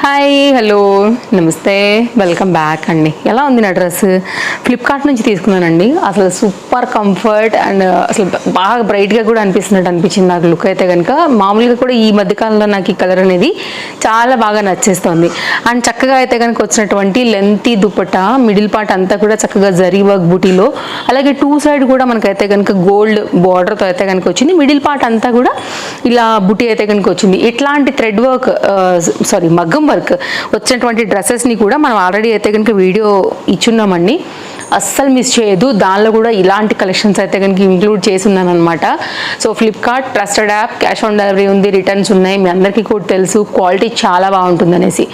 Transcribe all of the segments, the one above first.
Hi hello నమస్తే welcome back అండి. ఎలా ఉంది నా డ్రెస్? ఫ్లిప్కార్ట్ నుంచి తీసుకున్నానండి. అసలు సూపర్ కంఫర్ట్ అండ్ అసలు బాగా బ్రైట్గా కూడా అనిపించింది నాకు లుక్ అయితే కనుక. మామూలుగా కూడా ఈ మధ్యకాలంలో నాకు ఈ కలర్ అనేది చాలా బాగా నచ్చేస్తుంది. అండ్ చక్కగా అయితే కనుక వచ్చినటువంటి లెంతీ దుపట్టా, మిడిల్ పార్ట్ అంతా కూడా చక్కగా జరీ వర్క్ బూటీలో, అలాగే టూ సైడ్ కూడా మనకైతే కనుక గోల్డ్ బార్డర్తో అయితే కనుక వచ్చింది. మిడిల్ పార్ట్ అంతా కూడా ఇలా బుటీ అయితే కనుక వచ్చింది. ఇట్లాంటి థ్రెడ్ వర్క్ మగ్గం వర్క్ వచ్చినటువంటి డ్రెస్సెస్ని కూడా మనం ఆల్రెడీ అయితే కనుక వీడియో ఇచ్చున్నామండి. అస్సలు మిస్ చేయదు. దానిలో కూడా ఇలాంటి కలెక్షన్స్ అయితే కనుక ఇంక్లూడ్ చేసి ఉన్నాను అనమాట. So Flipkart trusted app, cash on delivery ఉంది, రిటర్న్స్ ఉన్నాయి. మీ అందరికీ కూడా తెలుసు క్వాలిటీ చాలా బాగుంటుంది అనేసి.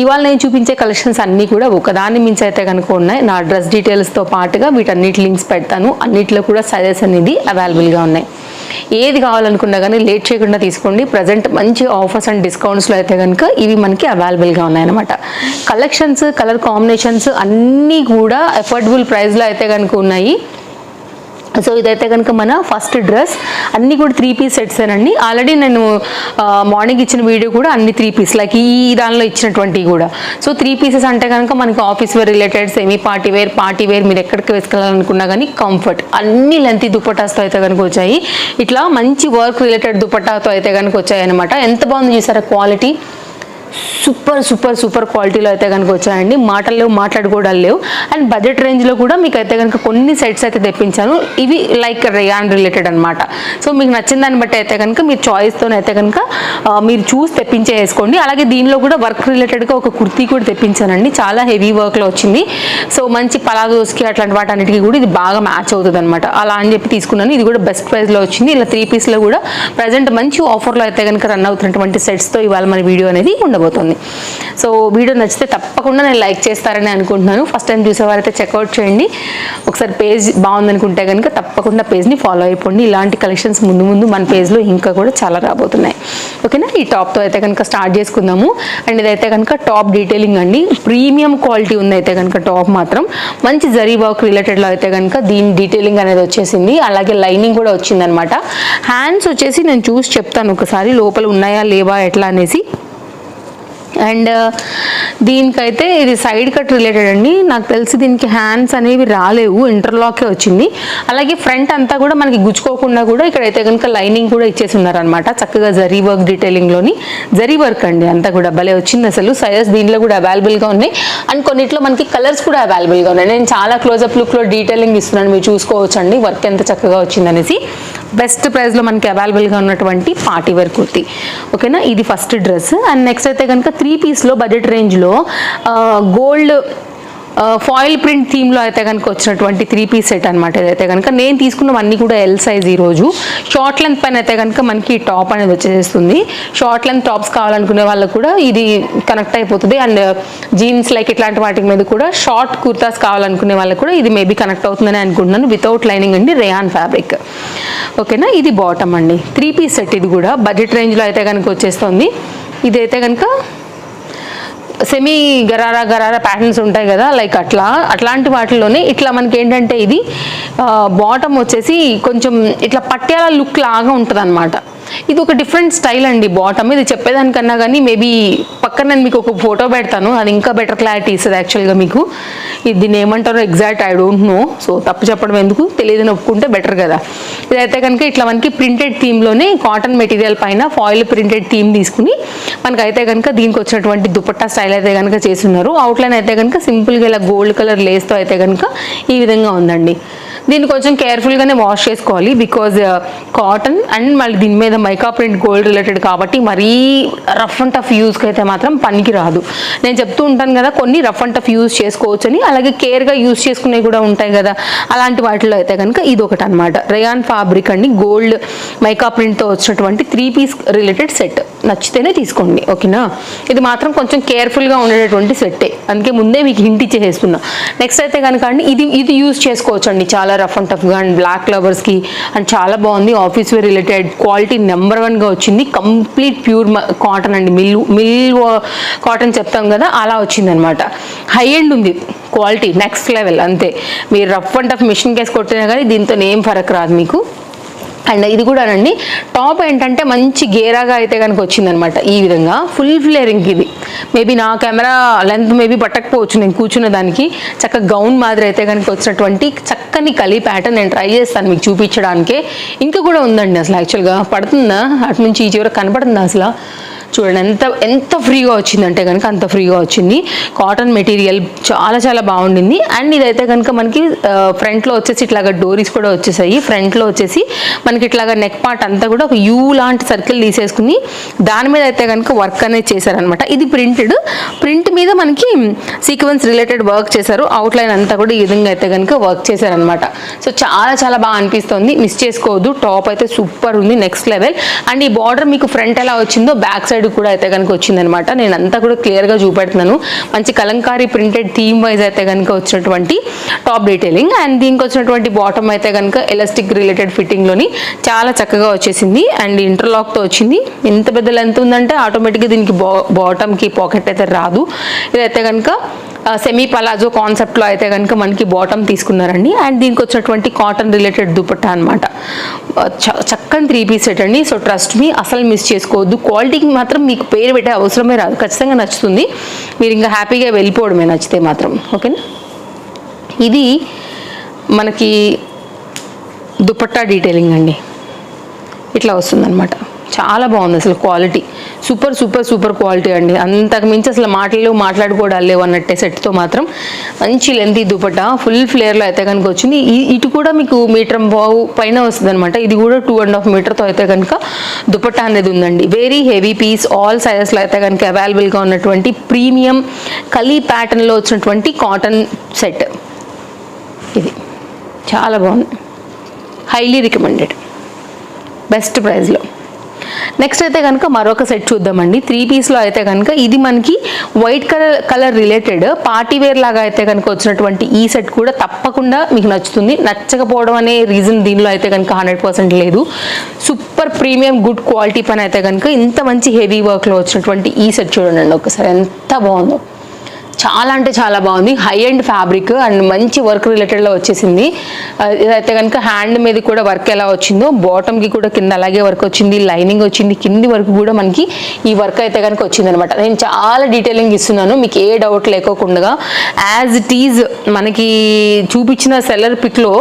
ఇవాళ నేను చూపించే కలెక్షన్స్ అన్నీ కూడా ఒకదాన్ని మించి అయితే కనుక ఉన్నాయి. నా డ్రెస్ డీటెయిల్స్తో పాటుగా వీటన్నిటి లింక్స్ పెడతాను. అన్నిట్లో కూడా సైజెస్ అనేది అవైలబుల్గా ఉన్నాయి. ఏది కావాలనుకున్నా కానీ లేట్ చేయకుండా తీసుకోండి. ప్రజెంట్ మంచి ఆఫర్స్ అండ్ డిస్కౌంట్స్లో అయితే కనుక ఇవి మనకి అవైలబుల్గా ఉన్నాయన్నమాట. కలెక్షన్స్, కలర్ కాంబినేషన్స్ అన్నీ కూడా అఫోర్డబుల్ ప్రైస్లో అయితే కనుక ఉన్నాయి. సో ఇదైతే కనుక మన ఫస్ట్ డ్రెస్. అన్నీ కూడా 3 పీస్ సెట్సేనండి. ఆల్రెడీ నేను మార్నింగ్ ఇచ్చిన వీడియో కూడా అన్ని 3 పీస్ లైక్ ఈ దానిలో ఇచ్చినటువంటివి కూడా. సో 3 పీసెస్ అంటే కనుక మనకి office wear related, semi party wear మీరు ఎక్కడికి వేసుకోవాలనుకున్నా కానీ కంఫర్ట్ అన్ని లెంతీ దుపట్టాస్తో అయితే కనుక వచ్చాయి. ఇట్లా మంచి వర్క్ రిలేటెడ్ దుపట్టాతో అయితే కనుక వచ్చాయి అనమాట. ఎంత బాగుంది చూసారా క్వాలిటీ. సూపర్ సూపర్ సూపర్ క్వాలిటీలో అయితే కనుక వచ్చాయండి. మాటలు లేవు, మాట్లాడుకోవడాలు లేవు. అండ్ బడ్జెట్ రేంజ్లో కూడా మీకు అయితే కనుక కొన్ని సెట్స్ అయితే తెప్పించాను. ఇవి లైక్ రేయాన్ రిలేటెడ్ అనమాట. సో మీకు నచ్చిన దాన్ని బట్టి అయితే కనుక మీరు చాయిస్తో అయితే కనుక మీరు చూసి తెప్పించేసుకోండి. అలాగే దీనిలో కూడా వర్క్ రిలేటెడ్గా ఒక కుర్తీ కూడా తెప్పించానండి. చాలా హెవీ వర్క్లో వచ్చింది. సో మంచి పలాజోస్కి అట్లాంటి వాటన్నిటికీ కూడా ఇది బాగా మ్యాచ్ అవుతుంది అనమాట. అలా అని చెప్పి తీసుకున్నాను. ఇది కూడా బెస్ట్ ప్రైస్లో వచ్చింది. ఇలా 3 పీస్లో కూడా ప్రజెంట్ మంచి ఆఫర్లో అయితే కనుక రన్ అవుతున్నటువంటి సెట్స్తో ఇవాళ మన వీడియో అనేది ఉండబోతుంది. సో వీడియో నచ్చితే తప్పకుండా నేను లైక్ చేస్తారని అనుకుంటున్నాను. ఫస్ట్ టైం చూసేవారైతే చెక్అవుట్ చేయండి. ఒకసారి పేజ్ బాగుందనుకుంటే కనుక తప్పకుండా పేజ్ని ఫాలో అయిపోండి. ఇలాంటి కలెక్షన్స్ ముందు ముందు మన పేజ్లో ఇంకా కూడా చాలా రాబోతున్నాయి. ఓకేనా? ఈ టాప్తో అయితే కనుక స్టార్ట్ చేసుకుందాము. అండ్ ఇదైతే కనుక టాప్ డీటెయిలింగ్ అండి. ప్రీమియం క్వాలిటీ ఉంది అయితే కనుక టాప్ మాత్రం. మంచి జరీ వర్క్ రిలేటెడ్లో అయితే కనుక దీని డీటెయిలింగ్ అనేది వచ్చేసింది. అలాగే లైనింగ్ కూడా వచ్చిందనమాట. హ్యాండ్స్ వచ్చేసి నేను చూసి చెప్తాను ఒకసారి లోపల ఉన్నాయా లేవా ఎట్లా అనేసి. అండ్ దీనికైతే ఇది సైడ్ కట్ రిలేటెడ్ అండి. నాకు తెలిసి దీనికి హ్యాండ్స్ అనేవి రాలేవు, ఇంటర్లాకే వచ్చింది. అలాగే ఫ్రంట్ అంతా కూడా మనకి గుచ్చుకోకుండా కూడా ఇక్కడైతే కనుక లైనింగ్ కూడా ఇచ్చేసి ఉన్నారనమాట. చక్కగా జరీ వర్క్ డీటెయిలింగ్లోని జరీ వర్క్ అండి అంతా కూడా భలే వచ్చింది అసలు. సైజెస్ దీంట్లో కూడా అవైలబుల్గా ఉన్నాయి. అండ్ కొన్నిట్లో మనకి కలర్స్ కూడా అవైలబుల్గా ఉన్నాయి. నేను చాలా క్లోజప్ లుక్లో డీటెయిలింగ్ ఇస్తున్నాను, మీరు చూసుకోవచ్చు అండి వర్క్ ఎంత చక్కగా వచ్చిందనేసి. బెస్ట్ ప్రైస్లో మనకి అవైలబుల్గా ఉన్నటువంటి పార్టీ వేర్ కుర్తీ. ఓకేనా? ఇది ఫస్ట్ డ్రెస్. అండ్ నెక్స్ట్ అయితే కనుక 3 పీస్లో బడ్జెట్ రేంజ్లో గోల్డ్ ఫాయిల్ ప్రింట్ థీమ్లో అయితే కనుక వచ్చినటువంటి 3 పీస్ సెట్ అనమాట. ఇదైతే కనుక నేను తీసుకున్నవన్నీ కూడా ఎల్ సైజ్. ఈరోజు షార్ట్ లెంత్ పైన అయితే కనుక మనకి టాప్ అనేది వచ్చేస్తుంది. షార్ట్ లెంత్ టాప్స్ కావాలనుకునే వాళ్ళకు కూడా ఇది కనెక్ట్ అయిపోతుంది. అండ్ జీన్స్ లైక్ ఇట్లాంటి వాటి మీద కూడా షార్ట్ కుర్తాస్ కావాలనుకునే వాళ్ళకు కూడా ఇది మేబీ కనెక్ట్ అవుతుందని అనుకుంటున్నాను. వితౌట్ లైనింగ్ అండి, రేయాన్ ఫ్యాబ్రిక్. ఓకేనా? ఇది బాటమ్ అండి. 3 పీస్ సెట్. ఇది కూడా బడ్జెట్ రేంజ్లో అయితే కనుక వచ్చేస్తుంది. ఇదైతే కనుక సెమీ గరారా ప్యాటర్న్స్ ఉంటాయి కదా, లైక్ అట్లాంటి వాటిలోనే ఇట్లా మనకి ఏంటంటే ఇది బాటమ్ వచ్చేసి కొంచెం ఇట్లా పట్యాల లుక్ లాగా ఉంటుంది అనమాట. ఇది ఒక డిఫరెంట్ స్టైల్ అండి బాటమ్. ఇది చెప్పేదానికన్నా కానీ మేబీ పక్కన నేను మీకు ఒక ఫోటో పెడతాను, అది ఇంకా బెటర్ క్లారిటీ ఇస్తుంది యాక్చువల్గా మీకు. దీన్ని ఏమంటారో exact I don't know. So తప్పు చెప్పడం ఎందుకు, తెలియదని ఒప్పుకుంటే బెటర్ కదా. ఇదైతే కనుక ఇట్లా మనకి ప్రింటెడ్ థీమ్లోనే కాటన్ మెటీరియల్ పైన ఫాయిల్ ప్రింటెడ్ థీమ్ తీసుకుని మనకైతే కనుక దీనికి వచ్చినటువంటి దుపట్టా స్టైల్ అయితే కనుక చేస్తున్నారు. అవుట్లైన్ అయితే కనుక సింపుల్గా ఇలా గోల్డ్ కలర్ లేస్తో అయితే కనుక ఈ విధంగా ఉందండి. దీన్ని కొంచెం కేర్ఫుల్గానే వాష్ చేసుకోవాలి బికాజ్ కాటన్ అండ్ మళ్ళీ దీని మీద మైకా ప్రింట్ గోల్డ్ రిలేటెడ్ కాబట్టి మరీ రఫ్ అండ్ టఫ్ యూస్కి అయితే మాత్రం పనికి రాదు. నేను చెప్తూ ఉంటాను కదా కొన్ని రఫ్ అండ్ టఫ్ యూజ్ చేసుకోవచ్చు అని. అలాగే కేర్గా యూజ్ చేసుకునేవి కూడా ఉంటాయి కదా, అలాంటి వాటిలో అయితే కనుక ఇది ఒకటి అనమాట. రేయాన్ ఫ్యాబ్రిక్ అండి, గోల్డ్ మైకా ప్రింట్తో వచ్చినటువంటి 3 పీస్ రిలేటెడ్ సెట్. నచ్చితేనే తీసుకోండి. ఓకేనా? ఇది మాత్రం కొంచెం కేర్ఫుల్గా ఉండేటటువంటి సెట్టే, అందుకే ముందే మీకు హింట్ ఇచ్చేస్తున్నా. నెక్స్ట్ అయితే కనుక అండి ఇది యూజ్ చేసుకోవచ్చు అండి చాలా రఫ్ అండ్ టఫ్గా అండ్ బ్లాక్ లవర్స్కి. అండ్ చాలా బాగుంది. Office wear related quality number 1గా వచ్చింది. కంప్లీట్ ప్యూర్ కాటన్ అండి, మిల్ కాటన్ చెప్తాం కదా అలా వచ్చింది అనమాట. హై ఎండ్ ఉంది క్వాలిటీ, నెక్స్ట్ లెవెల్. అంతే, మీరు rough and tough machine case కొట్టినా కానీ దీంతో ఏం ఫరక్ రాదు మీకు. అండ్ ఇది కూడానండి టాప్ ఏంటంటే మంచి గేరాగా అయితే కనుక వచ్చిందనమాట. ఈ విధంగా ఫుల్ ఫ్లేరింగ్. ఇది మేబీ నా కెమెరా లెంత్ మేబీ పట్టకపోవచ్చు నేను కూర్చున్న దానికి. చక్కగా గౌన్ మాదిరి అయితే కనుక వచ్చినటువంటి చక్కని కలీ ప్యాటర్న్ నేను ట్రై చేస్తాను మీకు చూపించడానికే. ఇంకా కూడా ఉందండి అసలు యాక్చువల్గా పడుతుందా అటు నుంచి ఈ చివరికి కనపడుతుందా అసలు చూడండి ఎంత ఫ్రీగా వచ్చిందంటే కనుక అంత ఫ్రీగా వచ్చింది. కాటన్ మెటీరియల్ చాలా చాలా బాగుండింది. అండ్ ఇదైతే కనుక మనకి ఫ్రంట్లో వచ్చేసి ఇట్లాగా డోరీస్ కూడా వచ్చేసాయి. ఫ్రంట్లో వచ్చేసి మనకి ఇట్లాగా నెక్ పార్ట్ అంతా కూడా ఒక యూ లాంటి సర్కిల్ తీసేసుకుని దాని మీద అయితే కనుక వర్క్ అనేది చేశారనమాట. ఇది ప్రింట్ మీద మనకి సీక్వెన్స్ రిలేటెడ్ వర్క్ చేశారు. అవుట్లైన్ అంతా కూడా ఈ విధంగా అయితే కనుక వర్క్ చేశారనమాట. సో చాలా చాలా బాగా అనిపిస్తుంది. మిస్ చేసుకోవద్దు. టాప్ అయితే సూపర్ ఉంది, నెక్స్ట్ లెవెల్. అండ్ ఈ బార్డర్ మీకు ఫ్రంట్ ఎలా వచ్చిందో బ్యాక్ సైడ్ కూడా అయితే కనుక వచ్చిందనమాట. నేను అంతా కూడా క్లియర్గా చూపెడుతున్నాను. మంచి కలంకారీ ప్రింటెడ్ థీమ్ వైజ్ అయితే కనుక వచ్చినటువంటి టాప్ డీటెయిలింగ్. అండ్ దీనికి వచ్చినటువంటి బాటమ్ అయితే కనుక ఎలాస్టిక్ రిలేటెడ్ ఫిట్టింగ్లోని చాలా చక్కగా వచ్చేసింది. అండ్ ఇంటర్లాక్తో వచ్చింది. ఎంత పెద్ద లెంత్ ఉందంటే ఆటోమేటిక్గా దీనికి బాటమ్కి పాకెట్ అయితే రాదు. ఇదైతే కనుక సెమీ పలాజో కాన్సెప్ట్లో అయితే కనుక మనకి బాటమ్ తీసుకున్నారండి. అండ్ దీనికి వచ్చినటువంటి కాటన్ రిలేటెడ్ దుపట్టా అనమాట. చక్కని 3 పీస్ సెట్ అండి. సో ట్రస్ట్ మీ, అసలు మిస్ చేసుకోవద్దు. క్వాలిటీకి మాత్రం మీకు పేరు పెట్టే అవసరమే రాదు. ఖచ్చితంగా నచ్చుతుంది. మీరు ఇంకా హ్యాపీగా వెళ్ళిపోవడమే నచ్చితే మాత్రం. ఓకేనా, ఇది మనకి దుపట్టా డీటెయిలింగ్ అండి. ఇట్లా వస్తుందన్నమాట. చాలా బాగుంది అసలు quality. Super super super quality అండి. అంతకు మించి అసలు మాట్లాడుకోవడాలు లేవు అన్నట్టే. సెట్తో మాత్రం మంచి లెంతీ దుపట్టా ఫుల్ ఫ్లేర్లో అయితే కనుక వచ్చింది. ఇటు కూడా మీకు 1.5 మీటర్ పైన వస్తుంది అనమాట. ఇది కూడా 2.5 మీటర్తో అయితే కనుక దుపట్టా అనేది ఉందండి. వెరీ హెవీ పీస్, ఆల్ సైజెస్లో అయితే కనుక అవైలబుల్గా ఉన్నటువంటి ప్రీమియం కలీ ప్యాటర్న్లో వచ్చినటువంటి కాటన్ సెట్ ఇది. చాలా బాగుంది, హైలీ రికమెండెడ్, బెస్ట్ ప్రైస్లో. నెక్స్ట్ అయితే కనుక మరొక సెట్ చూద్దామండి. 3 పీస్లో అయితే కనుక ఇది మనకి white colour related party wear లాగా అయితే కనుక వచ్చినటువంటి ఈ సెట్ కూడా తప్పకుండా మీకు నచ్చుతుంది. నచ్చకపోవడం అనే రీజన్ దీనిలో అయితే కనుక 100% లేదు. సూపర్ ప్రీమియం గుడ్ క్వాలిటీ పైన అయితే కనుక ఇంత మంచి హెవీ వర్క్లో వచ్చినటువంటి ఈ సెట్ చూడండి ఒకసారి ఎంత బాగుందో. చాలా అంటే చాలా బాగుంది. హై అండ్ ఫ్యాబ్రిక్ అండ్ మంచి వర్క్ రిలేటెడ్లో వచ్చేసింది. ఇదైతే కనుక హ్యాండ్ మీద కూడా వర్క్ ఎలా వచ్చిందో బాటమ్కి కూడా కింద అలాగే వర్క్ వచ్చింది. లైనింగ్ వచ్చింది. కింది వరకు కూడా మనకి ఈ వర్క్ అయితే కనుక వచ్చింది అనమాట. నేను చాలా డీటెయిలింగ్ ఇస్తున్నాను మీకు ఏ డౌట్ లేకోకుండా. యాజ్ ఇట్ ఈజ్ మనకి చూపించిన సెల్లర్ పిక్లో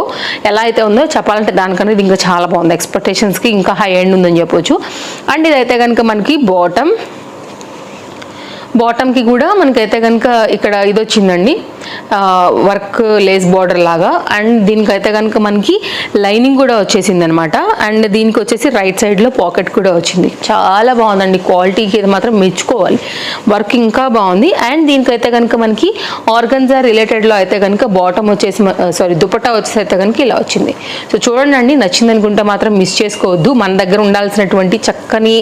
ఎలా అయితే ఉందో చెప్పాలంటే దానికన్నా ఇది ఇంకా చాలా బాగుంది. ఎక్స్పెక్టేషన్స్కి ఇంకా హై ఎండ్ ఉందని చెప్పొచ్చు. అండ్ ఇదైతే కనుక మనకి బాటమ్కి కూడా మనకైతే కనుక ఇక్కడ ఇది వచ్చిందండి, వర్క్ లేస్ బార్డర్ లాగా. అండ్ దీనికైతే కనుక మనకి లైనింగ్ కూడా వచ్చేసింది అనమాట. అండ్ దీనికి వచ్చేసి రైట్ సైడ్లో పాకెట్ కూడా వచ్చింది. చాలా బాగుందండి. క్వాలిటీకి ఇది మాత్రం మెచ్చుకోవాలి. వర్క్ ఇంకా బాగుంది. అండ్ దీనికైతే కనుక మనకి ఆర్గన్జా రిలేటెడ్లో అయితే కనుక బాటమ్ వచ్చేసి దుపట్టా వచ్చేసి అయితే కనుక ఇలా వచ్చింది. సో చూడండి అండి, నచ్చింది అనుకుంటే మాత్రం మిస్ చేసుకోవద్దు. మన దగ్గర ఉండాల్సినటువంటి చక్కని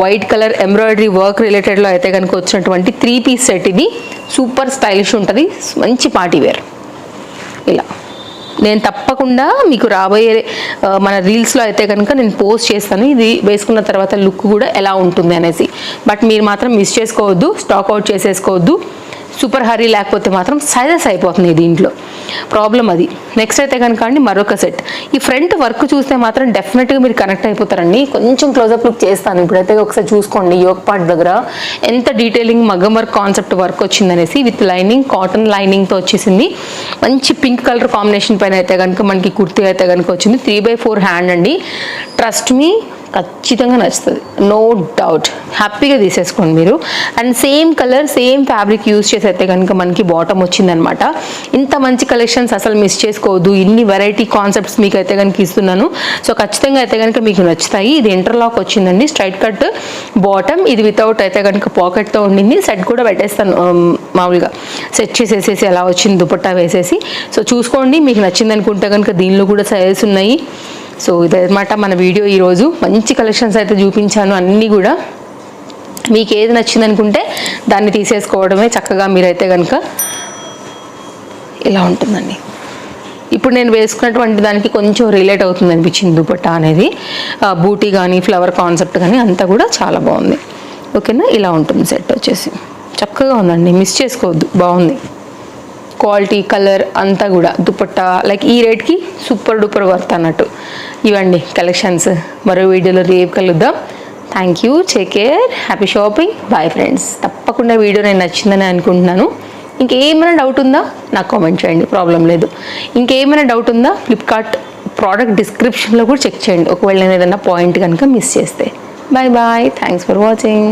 వైట్ కలర్ ఎంబ్రాయిడరీ వర్క్ రిలేటెడ్లో అయితే కనుక వచ్చినటువంటి 3 పీస్ సెట్ ఇది. సూపర్ స్టైలిష్ ఉంటుంది, మంచి పార్టీ వేర్. ఇలా నేను తప్పకుండా మీకు రాబోయే మన రీల్స్లో అయితే కనుక నేను పోస్ట్ చేస్తాను ఇది వేసుకున్న తర్వాత లుక్ కూడా ఎలా ఉంటుంది అనేసి. బట్ మీరు మాత్రం మిస్ చేసుకోవద్దు, స్టాక్ అవుట్ చేసేసుకోవద్దు. సూపర్ హరీ లేకపోతే మాత్రం సైజెస్ అయిపోతుంది దీంట్లో, ప్రాబ్లం అది. నెక్స్ట్ అయితే కనుక అండి మరొక సెట్. ఈ ఫ్రంట్ వర్క్ చూస్తే మాత్రం డెఫినెట్గా మీరు కనెక్ట్ అయిపోతారండి. కొంచెం క్లోజప్ లుక్ చేస్తాను ఇప్పుడైతే ఒకసారి చూసుకోండి. యోక్ పార్ట్ దగ్గర ఎంత డీటెయిలింగ్ మగ్గం వర్క్ కాన్సెప్ట్ వర్క్ వచ్చిందనేసి విత్ లైనింగ్, కాటన్ లైనింగ్తో వచ్చేసింది. మంచి పింక్ కలర్ కాంబినేషన్ పైన అయితే కనుక మనకి కుర్తీ అయితే కనుక వచ్చింది. 3/4 హ్యాండ్ అండి. ట్రస్ట్ మీ, ఖచ్చితంగా నచ్చుతుంది, నో డౌట్. హ్యాపీగా తీసేసుకోండి మీరు. And same colour same fabric use చేసి అయితే కనుక మనకి బాటమ్ వచ్చిందనమాట. ఇంత మంచి కలెక్షన్స్ అసలు మిస్ చేసుకోవద్దు. ఇన్ని వెరైటీ కాన్సెప్ట్స్ మీకు అయితే కనుక ఇస్తున్నాను. సో ఖచ్చితంగా అయితే కనుక మీకు నచ్చుతాయి. ఇది ఇంటర్లాక్ వచ్చిందండి, స్ట్రైట్ కట్ బాటమ్. ఇది వితౌట్ అయితే కనుక పాకెట్తో ఉండింది. సెట్ కూడా పెట్టేస్తాను మామూలుగా సెట్ చేసేసేసి ఎలా వచ్చింది దుపట్టా వేసేసి. సో చూసుకోండి, మీకు నచ్చింది అనుకుంటే కనుక దీనిలో కూడా సైజెస్ ఉన్నాయి. సో ఇదన్నమాట మన వీడియో ఈరోజు. మంచి కలెక్షన్స్ అయితే చూపించాను అన్నీ కూడా. మీకు ఏది నచ్చింది అనుకుంటే దాన్ని తీసేసుకోవడమే చక్కగా. మీరైతే కనుక ఇలా ఉంటుందండి. ఇప్పుడు నేను వేసుకున్నటువంటి దానికి కొంచెం రిలేట్ అవుతుంది అనిపించింది దుపట్టా అనేది. బూటీ కానీ ఫ్లవర్ కాన్సెప్ట్ కానీ అంతా కూడా చాలా బాగుంది. ఓకేనా, ఇలా ఉంటుంది సెట్ వచ్చేసి. చక్కగా ఉందండి, మిస్ చేసుకోవద్దు, బాగుంది. క్వాలిటీ, కలర్ అంతా కూడా దుపట్టా లైక్ ఈ రేట్కి సూపర్ డూపర్ వర్త్ అన్నట్టు. ఇవ్వండి కలెక్షన్స్. మరో వీడియోలో రేపు కలుద్దాం. Thank you, take care, happy shopping, bye friends. తప్పకుండా వీడియో నేను నచ్చిందని అనుకుంటున్నాను. ఇంకేమైనా డౌట్ ఉందా నాకు కామెంట్ చేయండి, ప్రాబ్లం లేదు. ఇంకేమైనా డౌట్ ఉందా ఫ్లిప్కార్ట్ ప్రోడక్ట్ డిస్క్రిప్షన్లో కూడా చెక్ చేయండి, ఒకవేళ నేను ఏదైనా పాయింట్ కనుక మిస్ చేస్తే. Bye bye, thanks for watching.